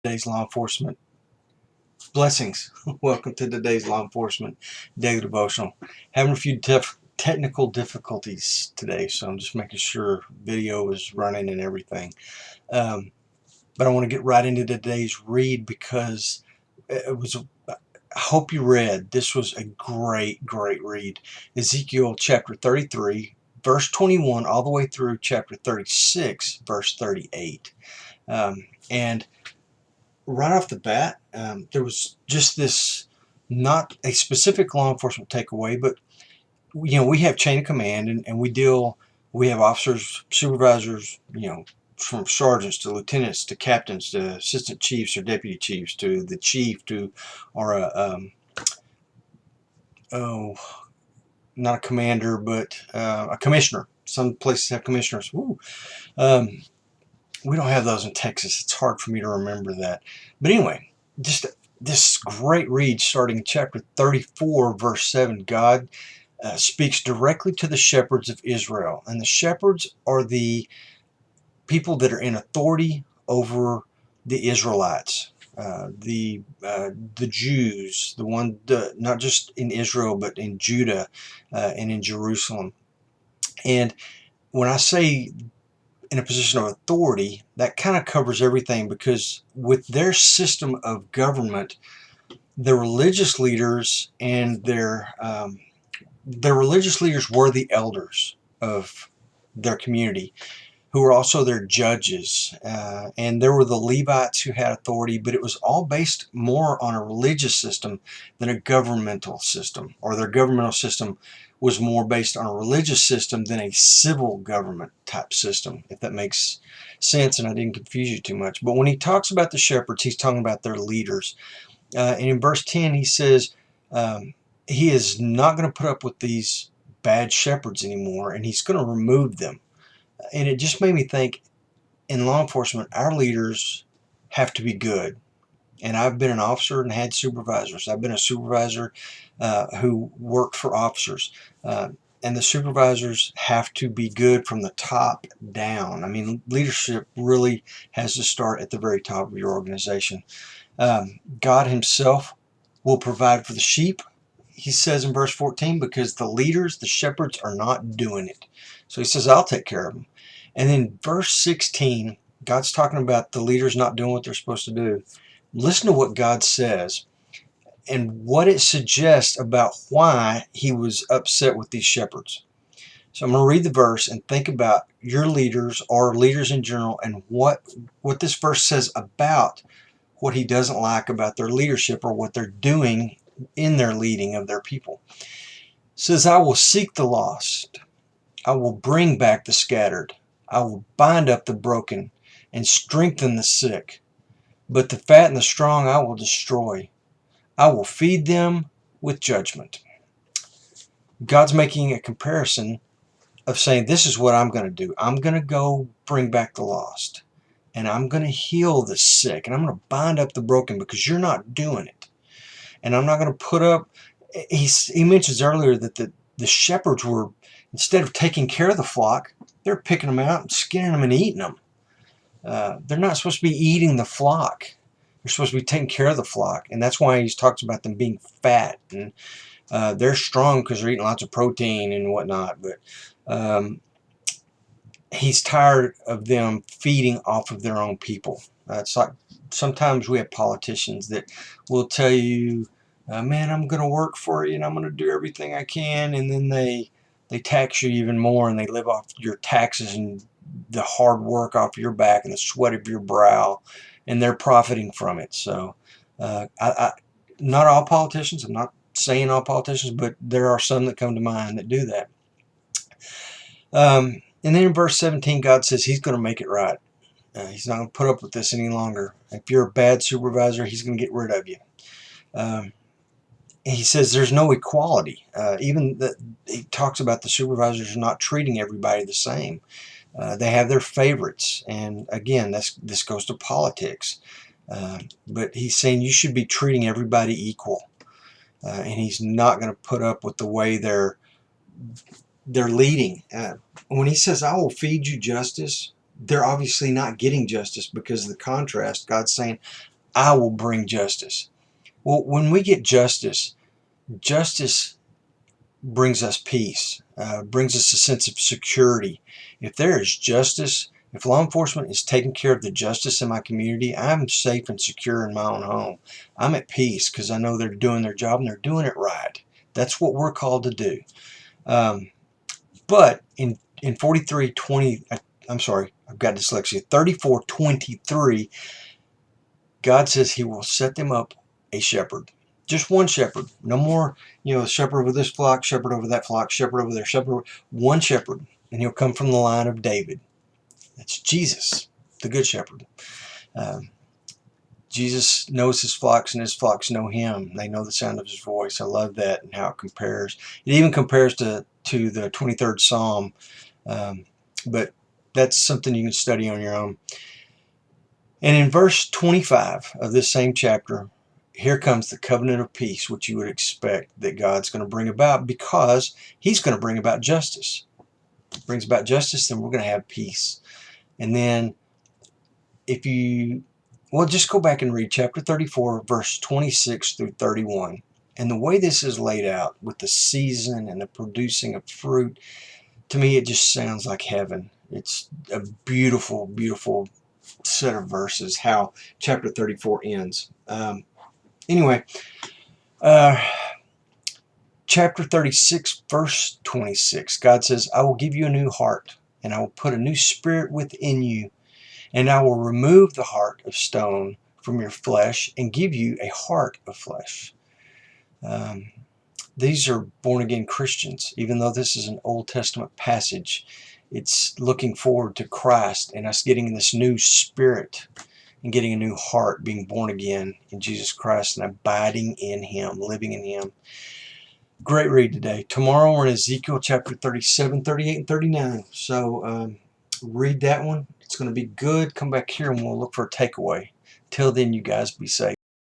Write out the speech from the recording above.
today's law enforcement. Blessings. Welcome to today's law enforcement daily devotional. Having a few technical difficulties today, so I'm just making sure video is running and everything. But I want to get right into today's read because I hope you read. This was a great read. Ezekiel chapter 33, verse 21, all the way through chapter 36, verse 38. And right off the bat, there was just this, not a specific law enforcement takeaway, but we have chain of command, and we have officers, supervisors, from sergeants to lieutenants to captains to assistant chiefs or deputy chiefs to the chief to, or not a commander, but a commissioner. Some places have commissioners. Woo. We don't have those in Texas. It's hard for me to remember that. But anyway, just this great read starting in chapter 34, verse 7. God speaks directly to the shepherds of Israel. And the shepherds are the people that are in authority over the Israelites, the Jews, not just in Israel, but in Judah and in Jerusalem. And when I say in a position of authority, that kind of covers everything, because with their system of government, the religious leaders and their religious leaders were the elders of their community, who were also their judges, and there were the Levites who had authority, but it was all based more on a religious system than a governmental system, or their governmental system was more based on a religious system than a civil government type system, if that makes sense and I didn't confuse you too much. But when he talks about the shepherds, he's talking about their leaders. And in verse 10 he says he is not going to put up with these bad shepherds anymore, and he's going to remove them. And it just made me think, in law enforcement, our leaders have to be good. And I've been an officer and had supervisors. I've been a supervisor who worked for officers. And the supervisors have to be good from the top down. I mean, leadership really has to start at the very top of your organization. God himself will provide for the sheep, he says in verse 14, because the leaders, the shepherds, are not doing it. So he says, I'll take care of them. And then verse 16, God's talking about the leaders not doing what they're supposed to do. Listen to what God says and what it suggests about why he was upset with these shepherds. So I'm going to read the verse and think about your leaders or leaders in general, and what this verse says about what he doesn't like about their leadership or what they're doing in their leading of their people. It says, I will seek the lost. I will bring back the scattered. I will bind up the broken and strengthen the sick. But the fat and the strong I will destroy. I will feed them with judgment. God's making a comparison of saying, this is what I'm going to do. I'm going to go bring back the lost. And I'm going to heal the sick. And I'm going to bind up the broken because you're not doing it. And I'm not going to put up... He mentions earlier that the shepherds were, instead of taking care of the flock, they're picking them out and skinning them and eating them. They're not supposed to be eating the flock. They're supposed to be taking care of the flock. And that's why he talks about them being fat. And they're strong because they're eating lots of protein and whatnot. But he's tired of them feeding off of their own people. It's like sometimes we have politicians that will tell you, man, I'm going to work for you and I'm going to do everything I can. And then they tax you even more, and they live off your taxes and the hard work off your back and the sweat of your brow, and they're profiting from it. So not all politicians, I'm not saying all politicians, but there are some that come to mind that do that. And then in verse 17, God says he's going to make it right. He's not going to put up with this any longer. If you're a bad supervisor, he's going to get rid of you. He says there's no equality. He talks about the supervisors not treating everybody the same. They have their favorites, and again, this goes to politics. But he's saying you should be treating everybody equal, and he's not going to put up with the way they're leading. When he says, I will feed you justice, they're obviously not getting justice because of the contrast. God's saying, I will bring justice. Well, when we get justice, justice brings us peace, brings us a sense of security. If there is justice, if law enforcement is taking care of the justice in my community, I'm safe and secure in my own home. I'm at peace because I know they're doing their job and they're doing it right. That's what we're called to do. But in 43:20, I'm sorry, I've got dyslexia. 34:23, God says He will set them up a shepherd. Just one shepherd. No more, shepherd over this flock, shepherd over that flock, shepherd over there, shepherd. One shepherd. And He'll come from the line of David. That's Jesus, the good shepherd. Jesus knows His flocks and His flocks know Him. They know the sound of His voice. I love that and how it compares. It even compares to the 23rd Psalm. But that's something you can study on your own. And in verse 25 of this same chapter, here comes the covenant of peace, which you would expect that God's going to bring about because He's going to bring about justice. If He brings about justice, then we're going to have peace. And then just go back and read chapter 34, verse 26 through 31. And the way this is laid out with the season and the producing of fruit, to me it just sounds like heaven. It's a beautiful, beautiful set of verses, how chapter 34 ends. Anyway, chapter 36, verse 26, God says, I will give you a new heart, and I will put a new spirit within you, and I will remove the heart of stone from your flesh and give you a heart of flesh. These are born-again Christians. Even though this is an Old Testament passage, it's looking forward to Christ and us getting this new spirit and getting a new heart, being born again in Jesus Christ and abiding in Him, living in Him. Great read today. Tomorrow we're in Ezekiel chapter 37, 38, and 39. So read that one. It's going to be good. Come back here and we'll look for a takeaway. Till then, you guys be safe.